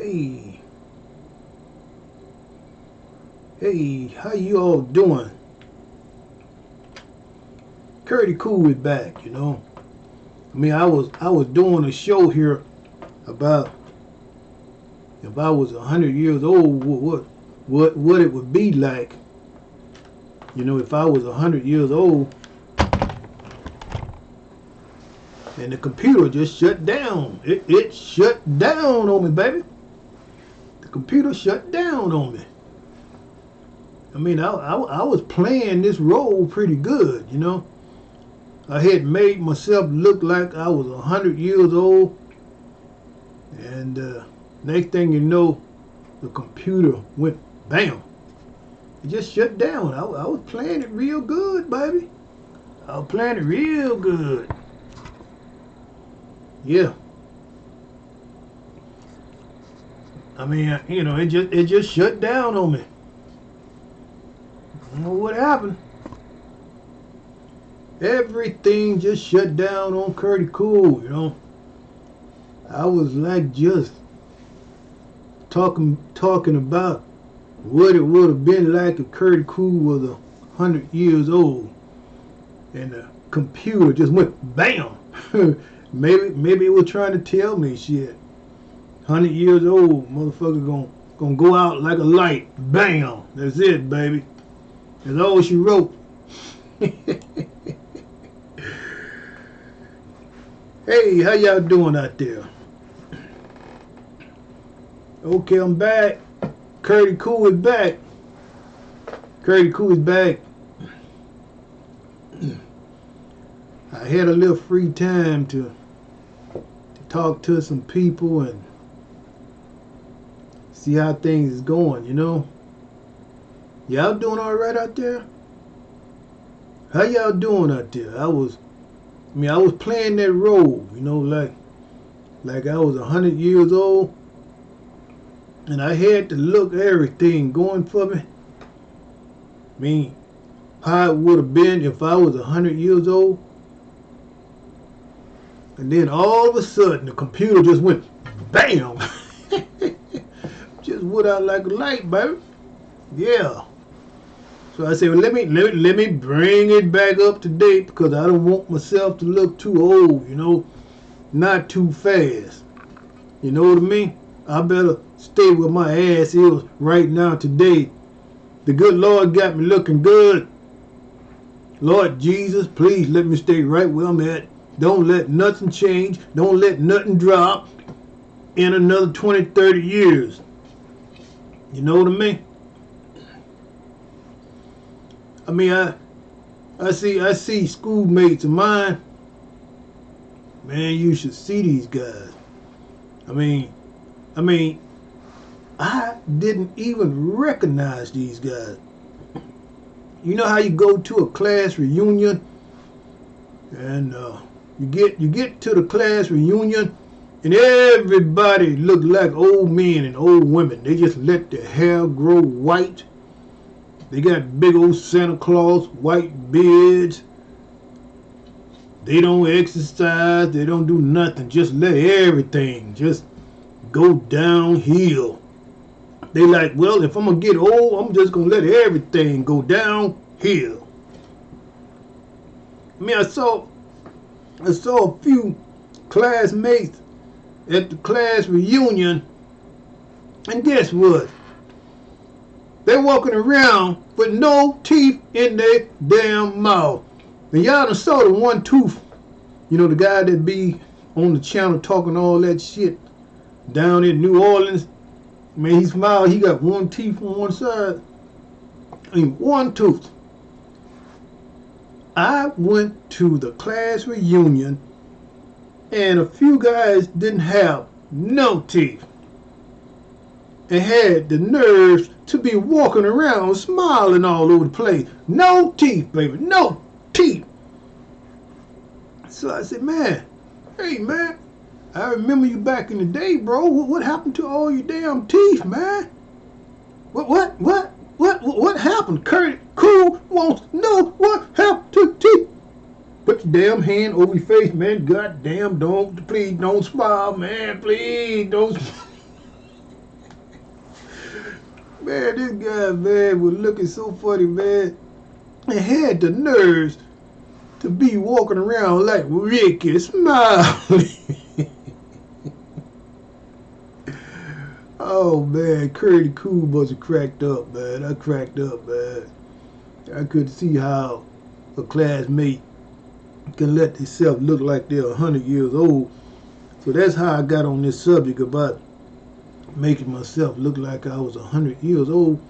Hey, hey, how you all doing? Curdy Cool is back, you know. I was doing a show here about if I was 100 years old, what it would be like, if I was 100 years old and the computer just shut down. It shut down on me, baby. The computer shut down on me. I was playing this role pretty good. I had made myself look like I was 100 years old, and next thing you know, the computer went bam. It just shut down. I was playing it real good, baby. I was playing it real good. Yeah. It just shut down on me. I don't know what happened. Everything just shut down on Curdy Cool. I was like just talking about what it would have been like if Curdy Cool was 100 years old, and the computer just went bam. maybe it was trying to tell me shit. 100 years old, motherfucker gonna go out like a light. Bam. That's it, baby. That's all she wrote. Hey, how y'all doing out there? Okay, I'm back. Curdy Cool is back. Curdy Cool is back. I had a little free time to talk to some people and see how things is going. Y'all doing all right out there? How y'all doing out there? I was playing that role, like I was 100 years old, and I had to look everything going for me. How it would have been if I was 100 years old, and then all of a sudden the computer just went bam, just went out like a light, baby. Yeah. So I said, well, let me bring it back up to date, because I don't want myself to look too old, not too fast. You know what I mean? I better stay where my ass is right now today. The good Lord got me looking good. Lord Jesus, please let me stay right where I'm at. Don't let nothing change. Don't let nothing drop in another 20, 30 years. You know what I mean? I see schoolmates of mine. Man, you should see these guys. I didn't even recognize these guys. You know how you go to a class reunion, and you get to the class reunion, and everybody look like old men and old women. They just let their hair grow white. They got big old Santa Claus white beards. They don't exercise. They don't do nothing. Just let everything just go downhill. They like, well, if I'm going to get old, I'm just going to let everything go downhill. I saw a few classmates at the class reunion, and guess what? They're walking around with no teeth in their damn mouth. And y'all done saw the one tooth, the guy that be on the channel talking all that shit down in New Orleans. He smiled, he got one teeth on one side. One tooth. I went to the class reunion, and a few guys didn't have no teeth, and had the nerves to be walking around smiling all over the place. No teeth, baby, no teeth. So I said, hey man, I remember you back in the day, bro. What happened to all your damn teeth, man? What happened? Curdy Cool wants to know what happened to teeth. Put your damn hand over your face, man. Goddamn, please don't smile, man. Please don't smile. Man, this guy, man, was looking so funny, man. And had the nerves to be walking around like Ricky Smiley. Oh, man, Curdy Cool must have cracked up, man. I cracked up, man. I could see how a classmate can let themselves look like they're 100 years old. So that's how I got on this subject about making myself look like I was 100 years old.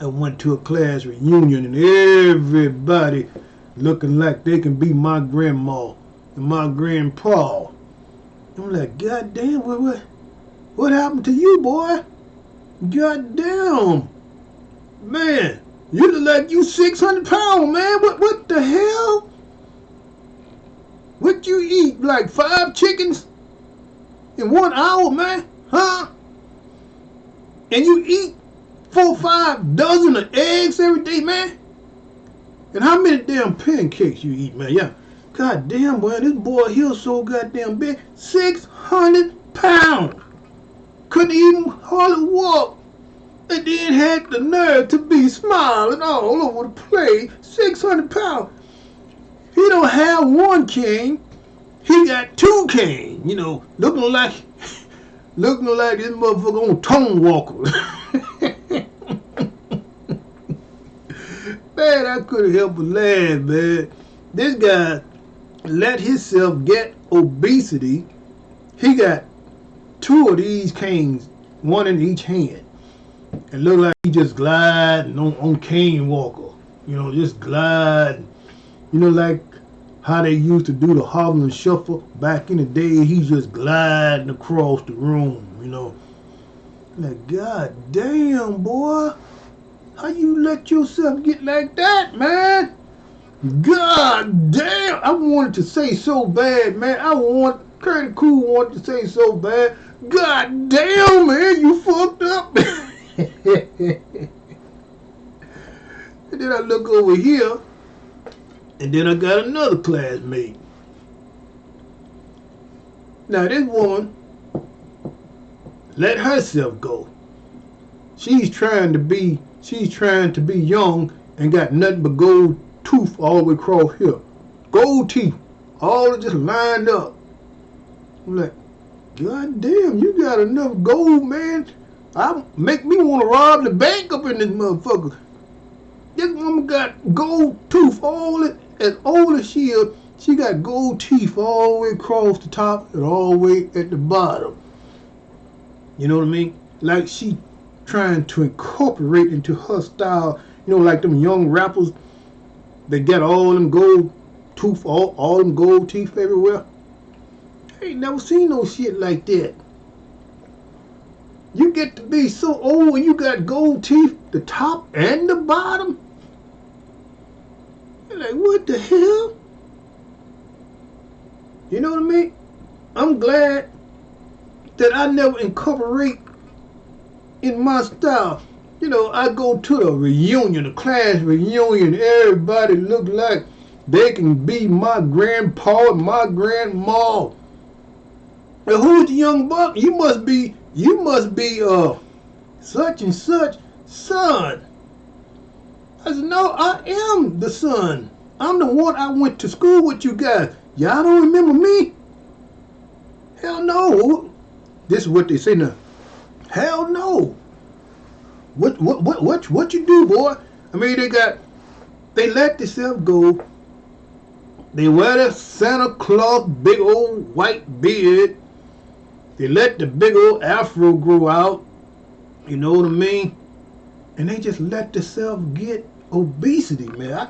I went to a class reunion and everybody looking like they can be my grandma and my grandpa. I'm like, God damn, what happened to you, boy? God damn. Man, you look like you 600 pounds, man. What the hell? What you eat, like 5 chickens in 1 hour, man? Huh? And you eat 4 or 5 dozen of eggs every day, man? And how many damn pancakes you eat, man? Yeah. God damn, boy, this boy here so goddamn big. 600 pounds. Couldn't even hardly walk. And then had the nerve to be smiling all over the place. 600 pounds. He don't have 1 cane. He got 2 canes. You know, looking like this motherfucker on Tone Walker. Man, I couldn't help but laugh, man. This guy let himself get obesity. He got 2 of these canes, 1 in each hand. And look like he just gliding on cane walker. You know, just gliding. You know, like how they used to do the Harlem Shuffle back in the day. He's just gliding across the room, you know. Like, God damn, boy. How you let yourself get like that, man? God damn. I wanted to say so bad, man. Curdy Cool wanted to say so bad. God damn, man, you fucked up. And then I look over here, and then I got another classmate. Now this woman let herself go. She's trying to be young and got nothing but gold tooth all the way across here. Gold teeth, all just lined up. I'm like, God damn, you got enough gold, man. Make me want to rob the bank up in this motherfucker. This woman got gold tooth as old as she is. She got gold teeth all the way across the top and all the way at the bottom. You know what I mean? Like she trying to incorporate into her style. You know, like them young rappers. They got all them gold tooth, all them gold teeth everywhere. I ain't never seen no shit like that. You get to be so old and you got gold teeth, the top and the bottom. You're like, what the hell? You know what I mean? I'm glad that I never incorporate in my style. You know, I go to the reunion, the class reunion, everybody look like they can be my grandpa and my grandma. And who's the young buck? You must be such and such son. I said, no, I am the son. I'm the one I went to school with you guys. Y'all don't remember me? Hell no. This is what they say now. Hell no. What you do, boy? I mean, they let themselves go. They wear the Santa Claus big old white beard. They let the big old afro grow out. You know what I mean? And they just let themselves get obesity, man.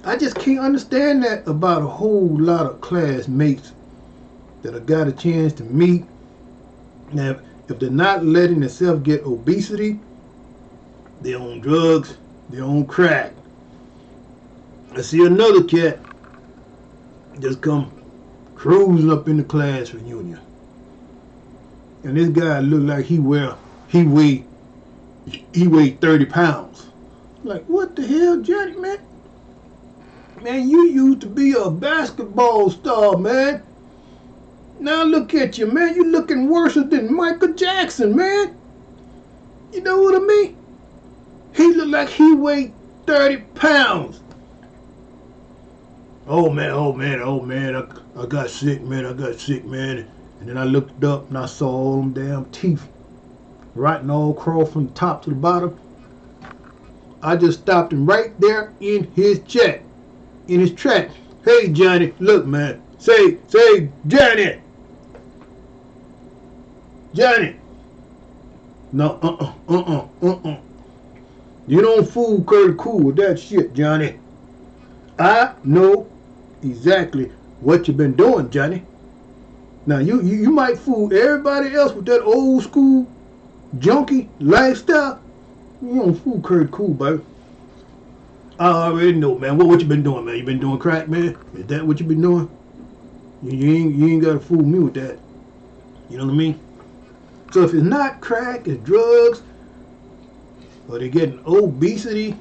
I just can't understand that about a whole lot of classmates that I got a chance to meet. Now, if they're not letting themselves get obesity, they're on drugs, they're on crack. I see another cat just come cruising up in the class reunion. And this guy looked like he weighed 30 pounds. Like, what the hell, Johnny, man? Man, you used to be a basketball star, man. Now look at you, man. You looking worse than Michael Jackson, man. You know what I mean? He looked like he weighed 30 pounds. Oh man, I got sick, man, And then I looked up and I saw all them damn teeth rotting all across from the top to the bottom. I just stopped him right there in his track. Hey Johnny, look man, say Johnny. No, You don't fool Curtis Cool with that shit, Johnny. I know exactly what you've been doing, Johnny. Now you might fool everybody else with that old school junkie lifestyle. You don't fool Curtis Cool, baby. I already know, man. What you been doing, man? You been doing crack, man? Is that what you been doing? You ain't gotta fool me with that. You know what I mean? So if it's not crack, it's drugs, or they're getting obesity,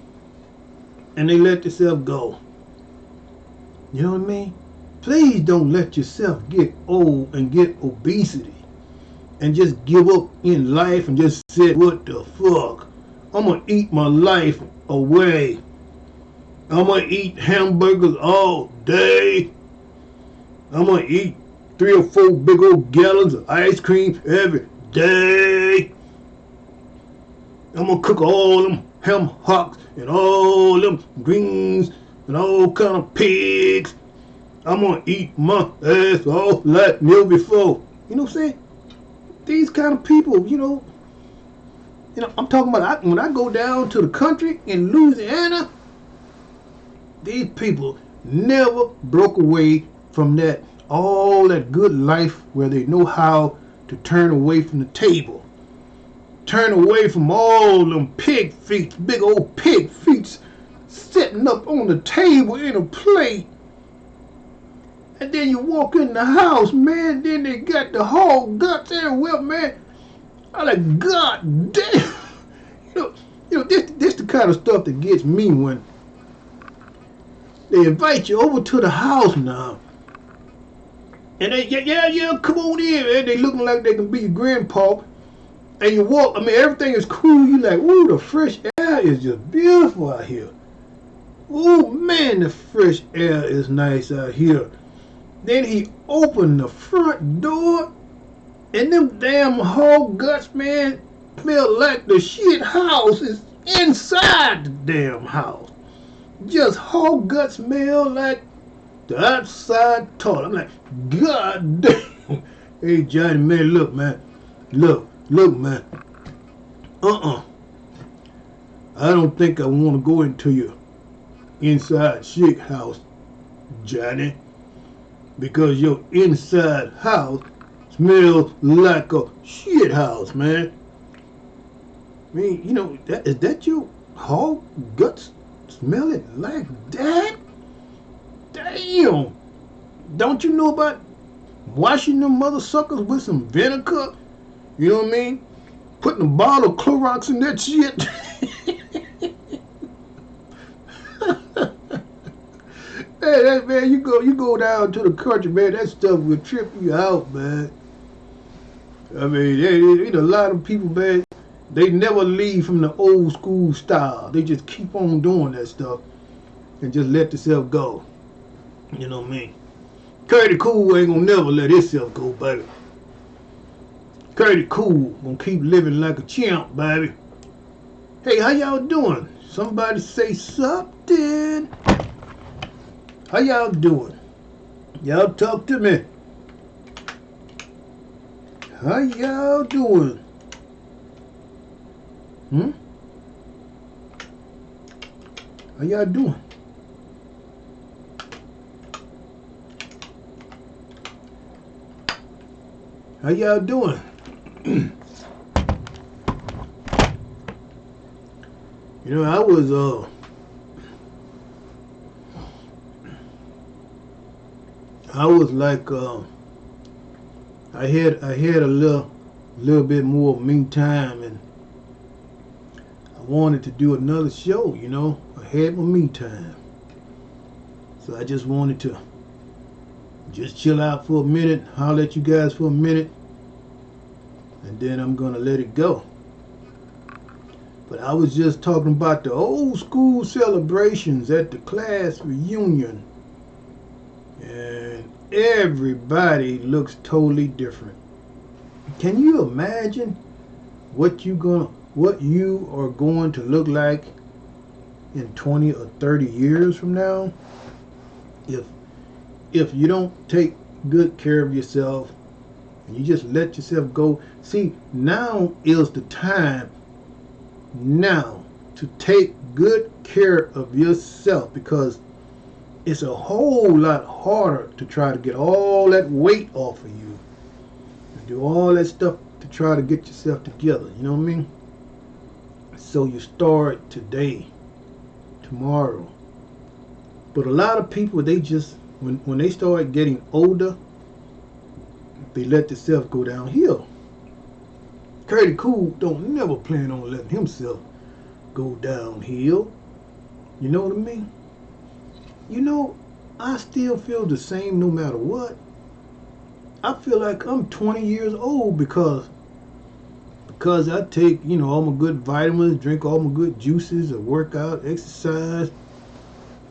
and they let themselves go. You know what I mean? Please don't let yourself get old and get obesity and just give up in life and just say, what the fuck? I'm going to eat my life away. I'm going to eat hamburgers all day. I'm going to eat 3 or 4 big old gallons of ice cream every day. I'm going to cook all them ham hocks and all them greens and all kind of pigs. I'm going to eat my ass all like never before. You know what I'm saying? These kind of people, you know, I'm talking about when I go down to the country in Louisiana, these people never broke away from all that good life where they know how to turn away from the table. Turn away from all them pig feet, big old pig feet sitting up on the table in a plate. And then you walk in the house, man, then they got the hog guts everywhere, man. I like, God damn. You know, this the kind of stuff that gets me when they invite you over to the house now. And they, yeah, come on in, man. They looking like they can be your grandpa. And you walk, I mean, everything is cool. You like, ooh, the fresh air is just beautiful out here. Ooh, man, the fresh air is nice out here. Then he opened the front door, and them damn hog guts, man, smell like the shit house is inside the damn house. Just hog guts smell like the outside toilet. I'm like, God damn. Hey, Johnny, man, look, man. Look, man. I don't think I want to go into your inside shit house, Johnny. Because your inside house smells like a shit house, man. I mean, you know, is that your hog guts smelling like that? Damn. Don't you know about washing them mother suckers with some vinegar? You know what I mean? Putting a bottle of Clorox in that shit. Hey, man, you go down to the country, man. That stuff will trip you out, man. I mean, you know, a lot of people, man, they never leave from the old school style. They just keep on doing that stuff and just let themselves go. You know what I mean? Curtis Cool ain't gonna never let himself go, baby. Curtis Cool gonna keep living like a champ, baby. Hey, how y'all doing? Somebody say something. How y'all doing? Y'all talk to me. How y'all doing? How y'all doing? How y'all doing? You know, I was like, I had a little bit more me time, and I wanted to do another show. You know, I had my me time, so I just wanted to just chill out for a minute, holler at you guys for a minute, and then I'm gonna let it go. But I was just talking about the old school celebrations at the class reunion. And everybody looks totally different. Can you imagine what you are going to look like in 20 or 30 years from now? If you don't take good care of yourself and you just let yourself go. See, now is the time now to take good care of yourself, because it's a whole lot harder to try to get all that weight off of you and do all that stuff to try to get yourself together. You know what I mean? So you start today, tomorrow. But a lot of people, they just, when they start getting older, they let themselves go downhill. Curdy Cool don't never plan on letting himself go downhill. You know what I mean? You know, I still feel the same no matter what. I feel like I'm 20 years old because I take, all my good vitamins, drink all my good juices, I work out, exercise.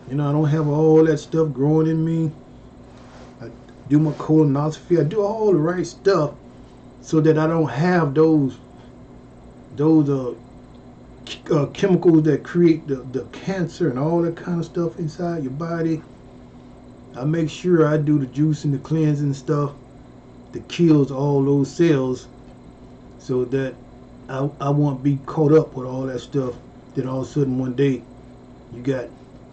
I don't have all that stuff growing in me. I do my colonoscopy. I do all the right stuff so that I don't have those chemicals that create the cancer and all that kind of stuff inside your body. I make sure I do the juice and the cleansing stuff that kills all those cells, so that I won't be caught up with all that stuff. Then all of a sudden one day you got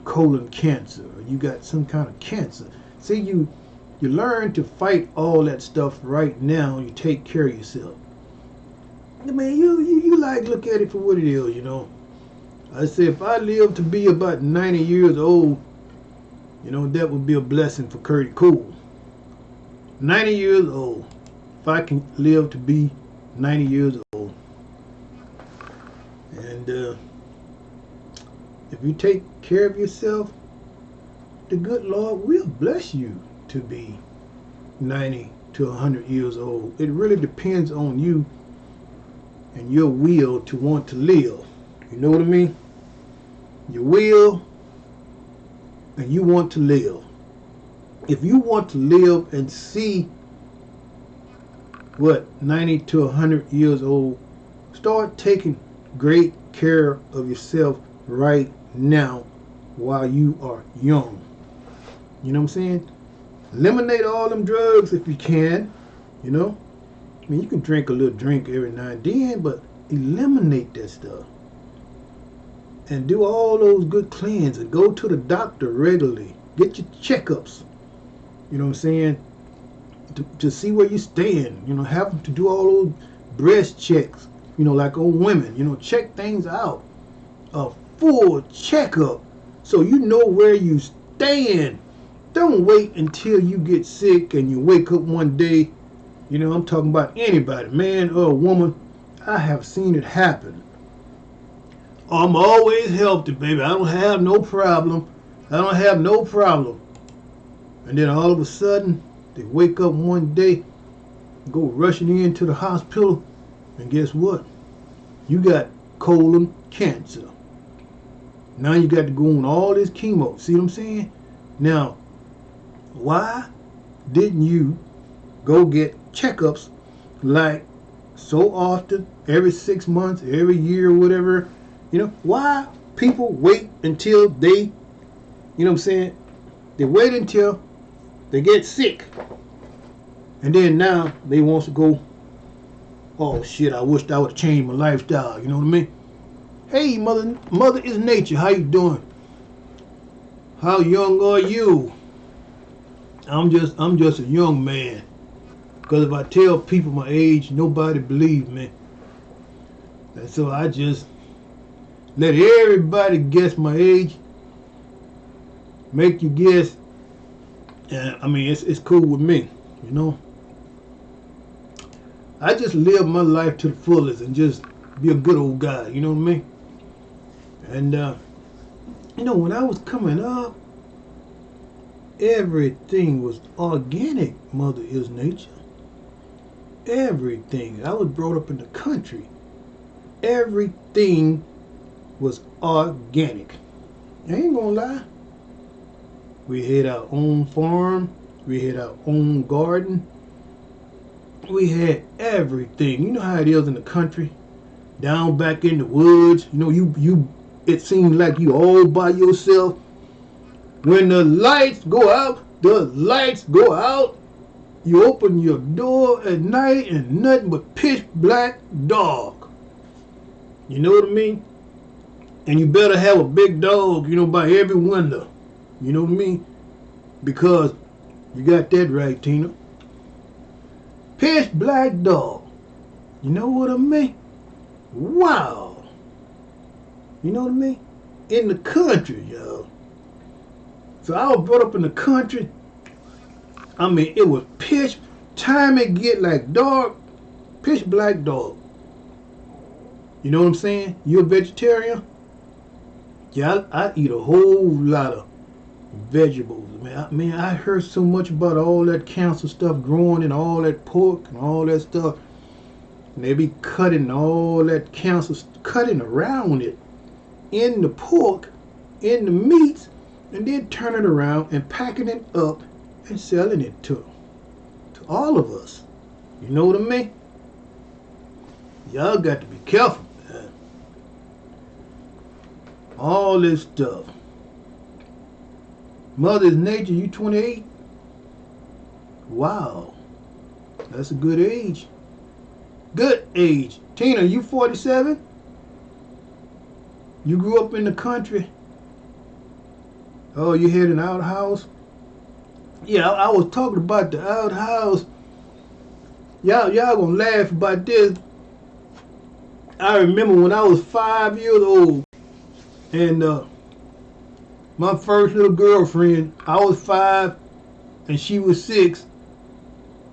colon cancer, or you got some kind of cancer. See, you learn to fight all that stuff right now. You take care of yourself. I mean, you like look at it for what it is, I say if I live to be about 90 years old, that would be a blessing for Curdy Cool. 90 years old. If I can live to be 90 years old. And if you take care of yourself, the good Lord will bless you to be 90 to 100 years old. It really depends on you and your will to want to live. You know what I mean? Your will and you want to live. If you want to live and see 90 to 100 years old, start taking great care of yourself right now while you are young. You know what I'm saying? Eliminate all them drugs if you can. I mean, you can drink a little drink every now and then, but eliminate that stuff. And do all those good cleanses. Go to the doctor regularly. Get your checkups. You know what I'm saying? To see where you stand. Have them to do all those breast checks. Like on women. Check things out. A full checkup, so you know where you stand. Don't wait until you get sick and you wake up one day. I'm talking about anybody, man or woman. I have seen it happen. I'm always healthy, baby. I don't have no problem. And then all of a sudden, they wake up one day, go rushing into the hospital, and guess what? You got colon cancer. Now you got to go on all this chemo. See what I'm saying? Now, why didn't you go get checkups like so often, every 6 months, every year, whatever? Why people wait until they, they wait until they get sick. And then now they want to go, oh shit, I wished I would have changed my lifestyle. You know what I mean? Hey, mother is nature. How you doing? How young are you? I'm just a young man. Because if I tell people my age, nobody believes me. And so I just let everybody guess my age. Make you guess. And I mean, it's cool with me, I just live my life to the fullest and just be a good old guy, you know what I mean? And, when I was coming up, everything was organic, Mother is nature. Everything. I was brought up in the country. Everything was organic. I ain't gonna lie. We had our own farm. We had our own garden. We had everything. You know how it is in the country, down back in the woods. You know, you. It seems like you all by yourself. When the lights go out, the lights go out. You open your door at night and nothing but pitch black dark. You know what I mean? And you better have a big dog, you know, by every window. You know what I mean? Because you got that right, Tina. Pitch black dog. You know what I mean? Wow. You know what I mean? In the country, y'all. So I was brought up in the country. I mean, it was pitch. Time it get like dark, pitch black dog. You know what I'm saying? You a vegetarian? Yeah, I eat a whole lot of vegetables, man. I heard so much about all that cancer stuff growing and all that pork and all that stuff. And they be cutting all that cancer, cutting around it in the pork, in the meats, and then turning around and packing it up and selling it to all of us. You know what I mean? Y'all got to be careful, man. All this stuff. Mother's Nature, you 28? Wow. That's a good age. Good age. Tina, you 47? You grew up in the country? Oh, you had an outhouse? Yeah, I was talking about the outhouse. Y'all gonna laugh about this. I remember when I was 5 years old, and my first little girlfriend, I was 5 and she was 6,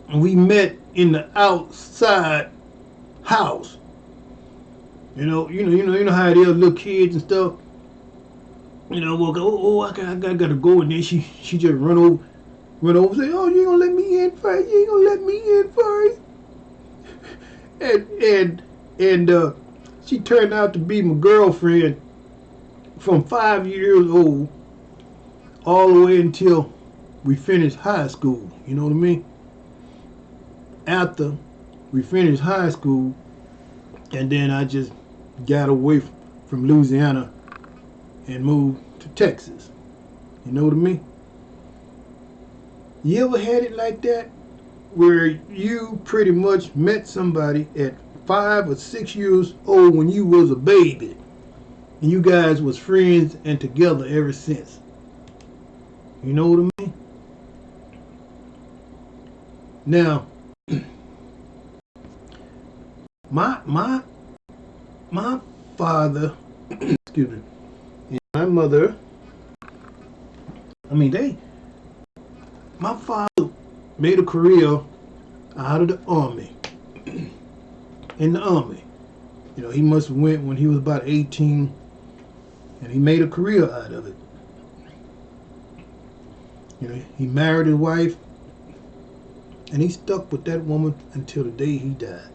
and we met in the outside house. You know how it is, little kids and stuff. You know, we'll go, I gotta go, and then she just run over, say, oh, you ain't gonna let me in first? You ain't gonna let me in first? And she turned out to be my girlfriend from 5 years old all the way until we finished high school. You know what I mean? After we finished high school, and then I just got away from Louisiana and moved to Texas. You know what I mean? You ever had it like that, where you pretty much met somebody at 5 or 6 years old when you was a baby, and you guys was friends and together ever since? You know what I mean? Now, my father, excuse me, and my mother, my father made a career out of the army. In the army. You know, he must have went when he was about 18, and he made a career out of it. You know, he married his wife, and he stuck with that woman until the day he died.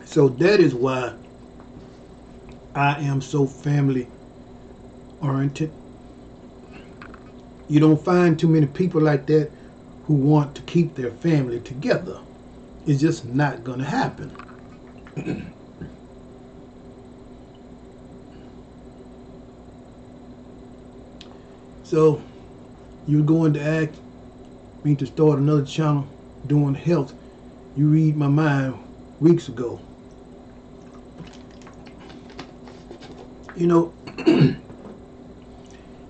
So that is why I am so family oriented. You don't find too many people like that who want to keep their family together. It's just not going to happen. So you're going to ask me to start another channel doing health. You read my mind weeks ago. You know,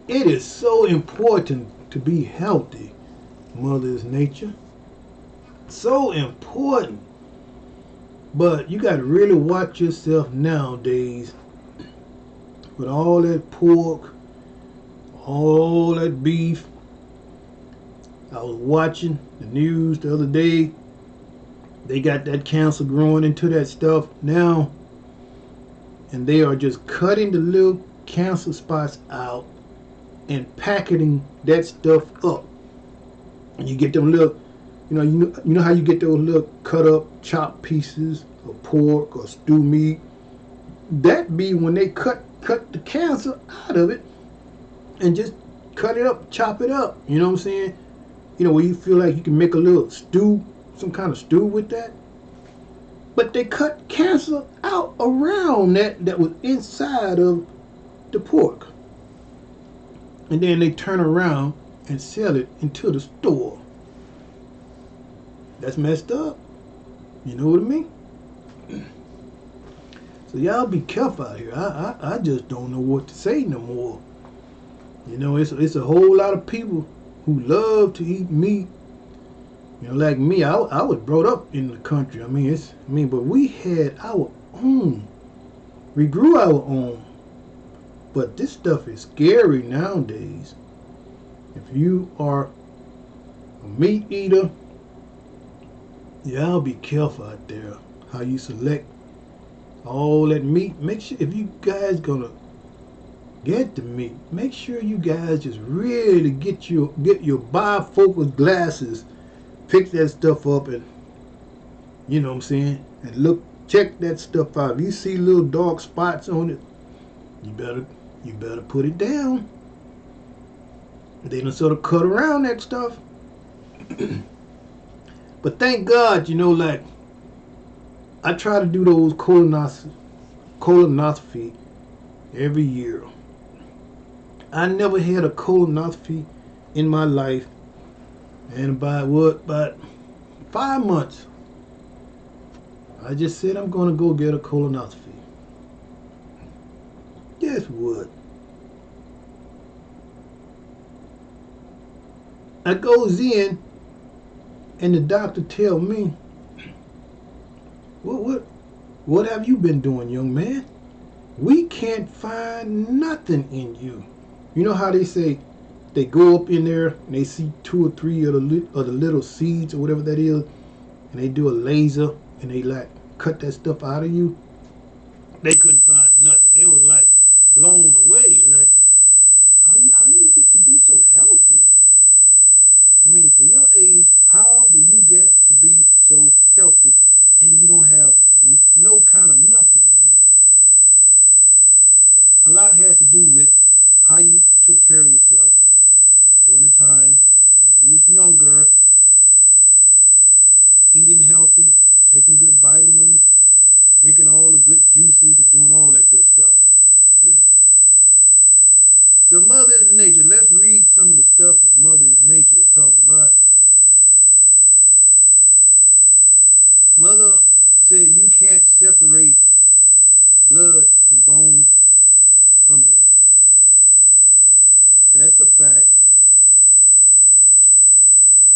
it is so important to be healthy, Mother's Nature. So important. But you got to really watch yourself nowadays with all that pork, all that beef. I was watching the news the other day. They got that cancer growing into that stuff now. And they are just cutting the little cancer spots out and packaging that stuff up. And you get them little, you know how you get those little cut up chopped pieces or pork or stew meat. That be when they cut the cancer out of it and just cut it up, chop it up. You know what I'm saying? You know, where you feel like you can make a little stew, some kind of stew with that. But they cut cancer out around that was inside of the pork. And then they turn around and sell it into the store. That's messed up. You know what I mean? So y'all be careful out here. I just don't know what to say no more. You know, it's a whole lot of people who love to eat meat. You know, like me, I was brought up in the country. But we had our own. We grew our own. But this stuff is scary nowadays. If you are a meat eater, y'all be careful out there how you select all that meat. Make sure if you guys gonna get the meat, make sure you guys just really get your bifocal glasses, pick that stuff up, and you know what I'm saying, and check that stuff out. If you see little dark spots on it, you better put it down. They done sort of cut around that stuff. But thank God, you know, like I try to do those colonoscopy every year. I never had a colonoscopy in my life, and about 5 months, I just said I'm gonna go get a colonoscopy. Guess what? I goes in, and the doctor tell me, what have you been doing, young man? We can't find nothing in you. You know how they say they go up in there and they see 2 or 3 of the little seeds or whatever that is, and they do a laser and they like cut that stuff out of you? They couldn't find nothing. They was like blown away. Like, how you get to be so healthy? I mean, for your age, how do you get to be so healthy and you don't have no kind of nothing in you? A lot has to do with how you took care of yourself during the time when you was younger, eating healthy, taking good vitamins, drinking all the good juices, and doing all that good stuff. So Mother Nature, let's read some of the stuff that Mother Nature is talking about. Mother said you can't separate blood from bone or meat. That's a fact.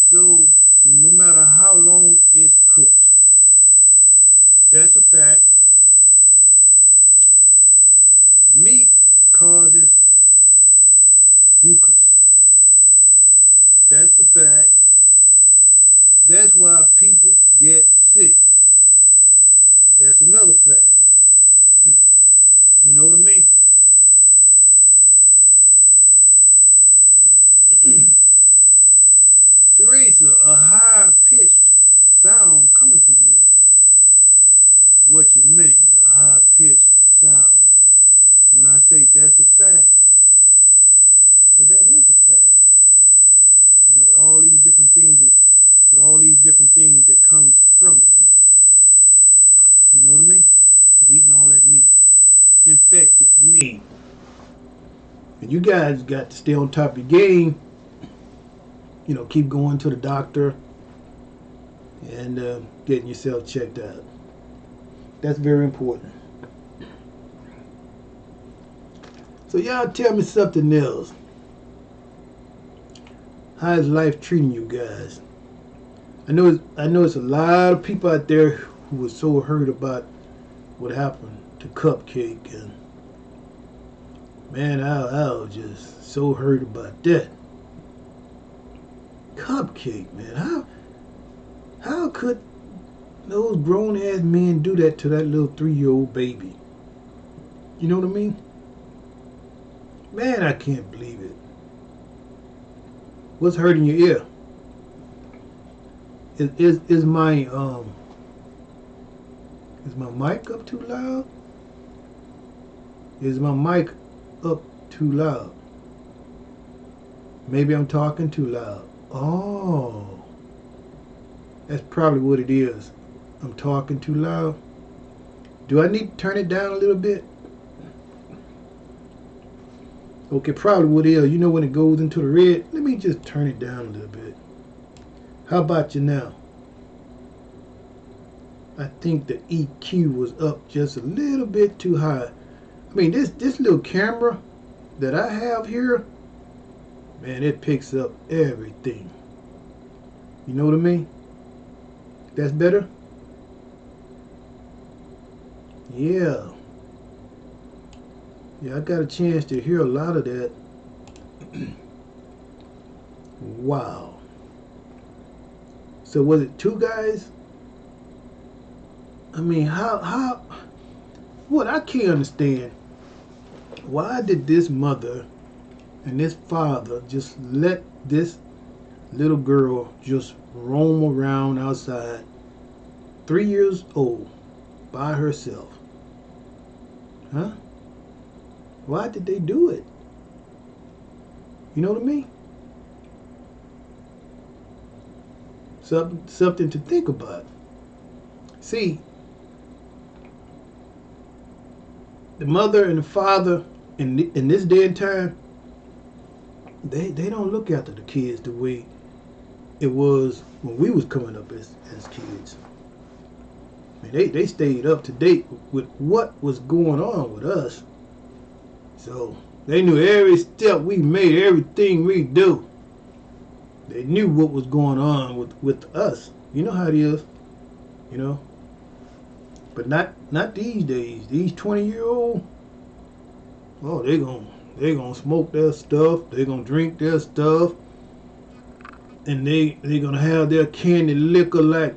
So no matter how long it's cooked, that's a fact. Meat causes mucus. That's a fact. That's why people get sick. That's another fact. You know what I mean? Teresa, a high-pitched sound coming from you. What you mean, a high-pitched sound? When I say that's a fact, but that is a fact. You know, with all these different things that comes from you. You know what I mean? From eating all that meat. Infected meat. And you guys got to stay on top of your game. You know, keep going to the doctor and getting yourself checked out. That's very important. So y'all tell me something else. How is life treating you guys? I know it's a lot of people out there who were so hurt about what happened to Cupcake, and man, I was just so hurt about that. Cupcake, man, how could those grown ass men do that to that little 3-year-old baby? You know what I mean? Man, I can't believe it. What's hurting your ear? Is my Is my mic up too loud? Is my mic up too loud? Maybe I'm talking too loud. Oh, that's probably what it is. I'm talking too loud. Do I need to turn it down a little bit? Okay, probably what it is. You know when it goes into the red? Let me just turn it down a little bit. How about you now? I think the EQ was up just a little bit too high. I mean, this little camera that I have here, man, it picks up everything. You know what I mean? That's better? Yeah. Yeah, I got a chance to hear a lot of that. Wow. So was it two guys? I mean, what I can't understand, why did this mother and this father just let this little girl just roam around outside, 3 years old, by herself? Huh? Why did they do it? You know what I mean? Something to think about. See, the mother and the father in this day and time, they don't look after the kids the way it was when we was coming up as kids. I mean, they stayed up to date with what was going on with us. So they knew every step we made, everything we do. They knew what was going on with us. You know how it is, you know. But not these days. These 20-year-old, oh, they gonna smoke their stuff. They gonna drink their stuff, and they gonna have their candy liquor like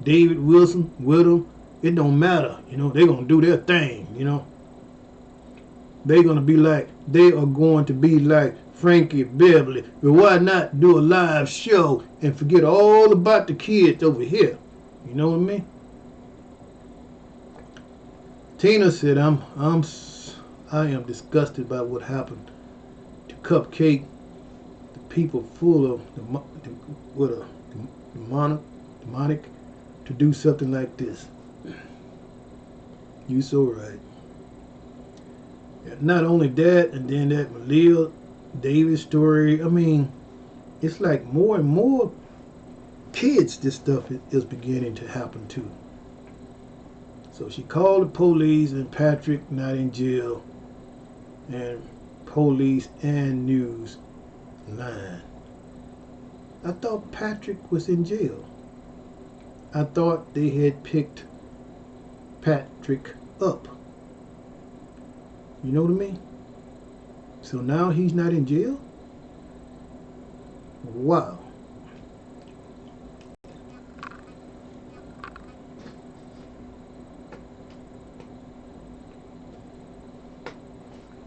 David Wilson with them. It don't matter, you know. They gonna do their thing, you know. They are going to be like Frankie Beverly. But why not do a live show and forget all about the kids over here? You know what I mean? Tina said, I am disgusted by what happened to Cupcake. The people full of demonic to do something like this. You so right. Not only that, and then that Malia Davis story. I mean, it's like more and more kids this stuff is beginning to happen to. So she called the police, and Patrick not in jail, and police and news lying. I thought Patrick was in jail. I thought they had picked Patrick up. You know what I mean? So now he's not in jail? Wow.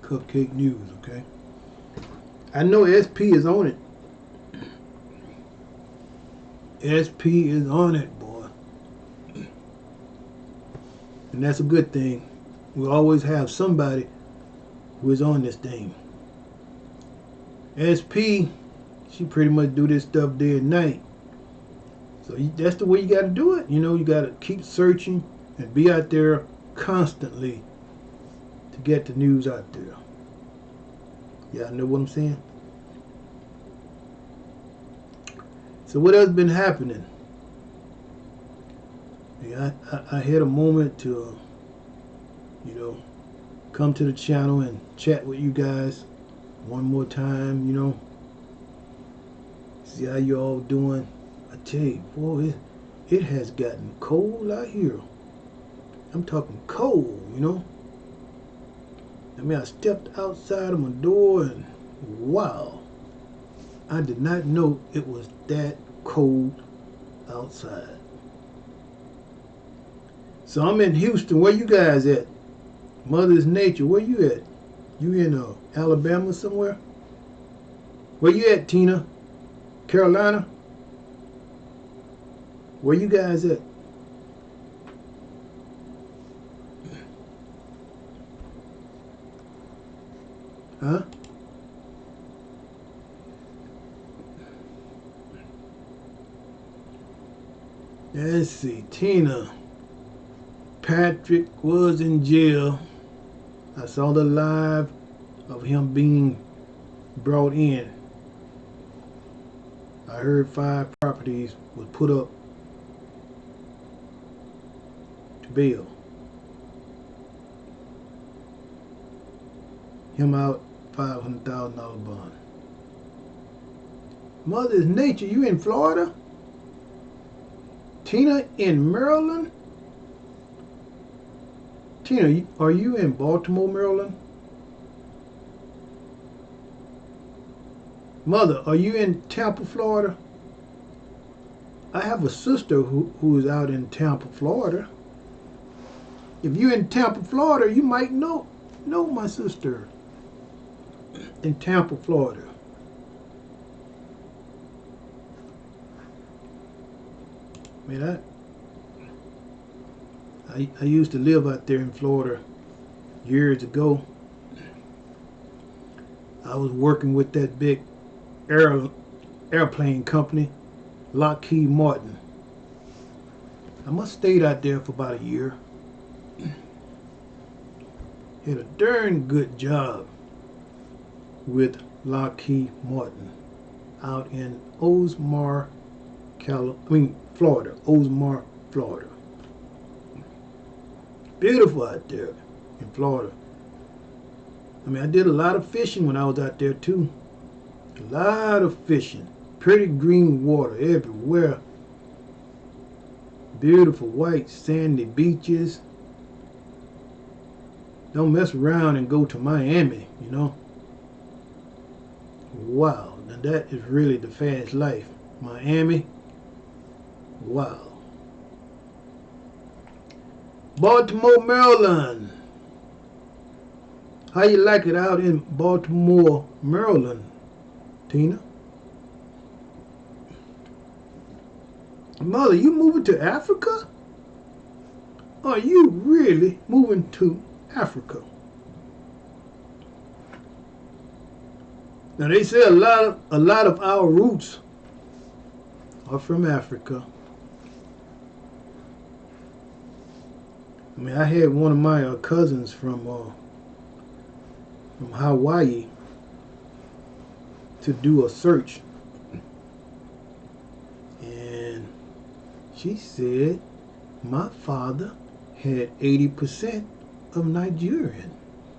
Cupcake news, okay? I know SP is on it. SP is on it, boy. And that's a good thing. We always have somebody who is on this thing. SP, she pretty much do this stuff day and night. So that's the way you got to do it. You know, you got to keep searching and be out there constantly to get the news out there. Y'all know what I'm saying? So what else been happening? Yeah, I had a moment to, come to the channel and chat with you guys one more time, see how you all doing. I tell you, boy, it has gotten cold out here. I'm talking cold, I mean, I stepped outside of my door and wow, I did not know it was that cold outside. So I'm in Houston. Where you guys at? Mother's Nature, where you at? You in Alabama somewhere? Where you at, Tina? Carolina? Where you guys at? Huh? Let's see. Tina. Patrick was in jail. I saw the live of him being brought in. I heard 5 properties was put up to bail. Him out $500,000 bond. Mother's Nature, you in Florida? Tina in Maryland? Tina, are you in Baltimore, Maryland? Mother, are you in Tampa, Florida? I have a sister who is out in Tampa, Florida. If you're in Tampa, Florida, you might know my sister in Tampa, Florida. I mean, I used to live out there in Florida years ago. I was working with that big airplane company, Lockheed Martin. I must have stayed out there for about a year. Had a darn good job with Lockheed Martin out in Oldsmar, Florida. Oldsmar, Florida. Beautiful out there in Florida. I mean, I did a lot of fishing when I was out there too. A lot of fishing. Pretty green water everywhere. Beautiful white sandy beaches. Don't mess around and go to Miami, you know. Wow, now that is really the fast life. Miami, wow. Baltimore, Maryland. How you like it out in Baltimore, Maryland, Tina? Mother, you moving to Africa? Are you really moving to Africa? Now they say a lot of our roots are from Africa. I mean, I had one of my cousins from Hawaii to do a search, and she said my father had 80% of Nigerian.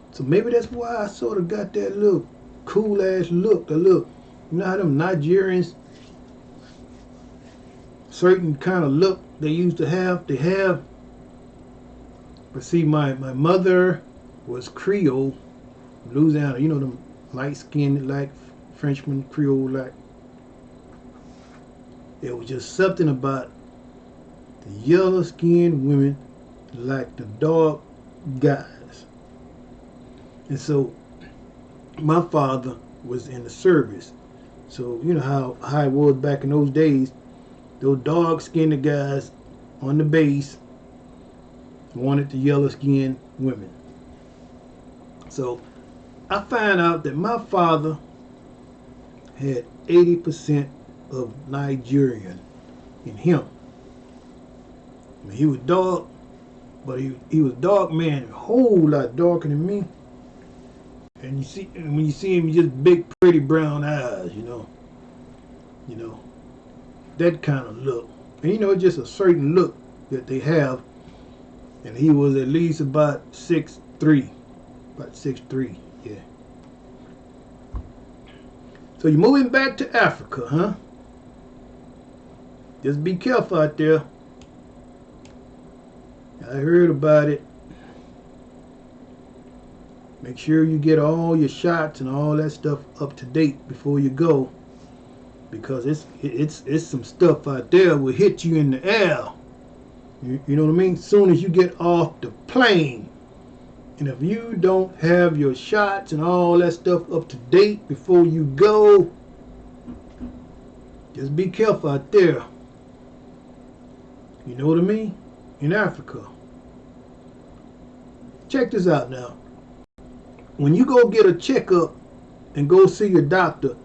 So maybe that's why I sort of got that little cool ass look. The look, you know how them Nigerians, certain kind of look they used to have. They have. But see, my mother was Creole, Louisiana. You know them light-skinned, like Frenchman, Creole, like. It was just something about the yellow-skinned women like the dark guys. And so my father was in the service. So you know how it was back in those days. Those dark-skinned guys on the base wanted the yellow-skinned women. So I find out that my father had 80% of Nigerian in him. I mean, he was dark, but he was dark, man, a whole lot darker than me. And when you see him, just big, pretty brown eyes, you know, that kind of look. And you know, it's just a certain look that they have. And he was at least about 6'3", yeah. So you're moving back to Africa, huh? Just be careful out there. I heard about it. Make sure you get all your shots and all that stuff up to date before you go, because it's some stuff out there will hit you in the air. You know what I mean? Soon as you get off the plane, and if you don't have your shots and all that stuff up to date before you go, just be careful out there. You know what I mean? In Africa. Check this out now. When you go get a checkup and go see your doctor,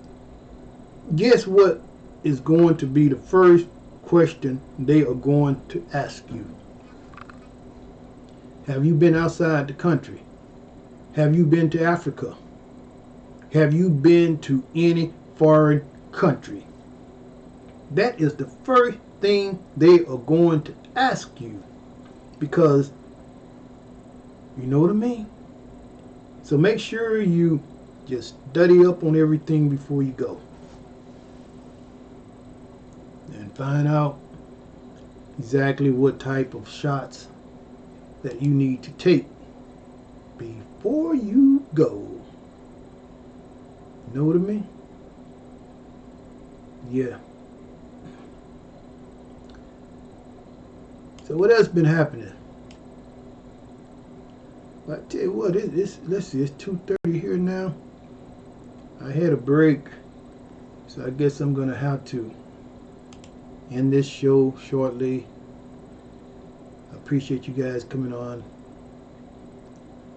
guess what is going to be the first question they are going to ask you? Have you been outside the country? Have you been to Africa? Have you been to any foreign country? That is the first thing they are going to ask you, because you know what I mean? So make sure you just study up on everything before you go. And find out exactly what type of shots that you need to take before you go. You know what I mean? Yeah. So what else been happening? I tell you what, let's see, it's 2:30 here now. I had a break, so I guess I'm gonna have to end this show shortly. I appreciate you guys coming on.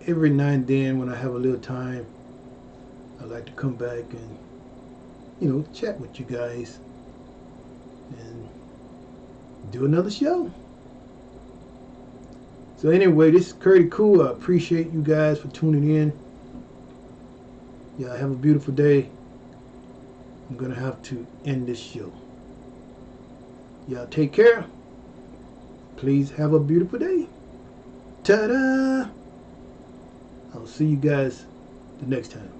Every now and then when I have a little time, I like to come back and, you know, chat with you guys and do another show. So anyway, this is Curdy Cool. I appreciate you guys for tuning in. Yeah, have a beautiful day. I'm gonna have to end this show. Y'all take care. Please have a beautiful day. Ta-da! I'll see you guys the next time.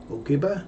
Okay, bye.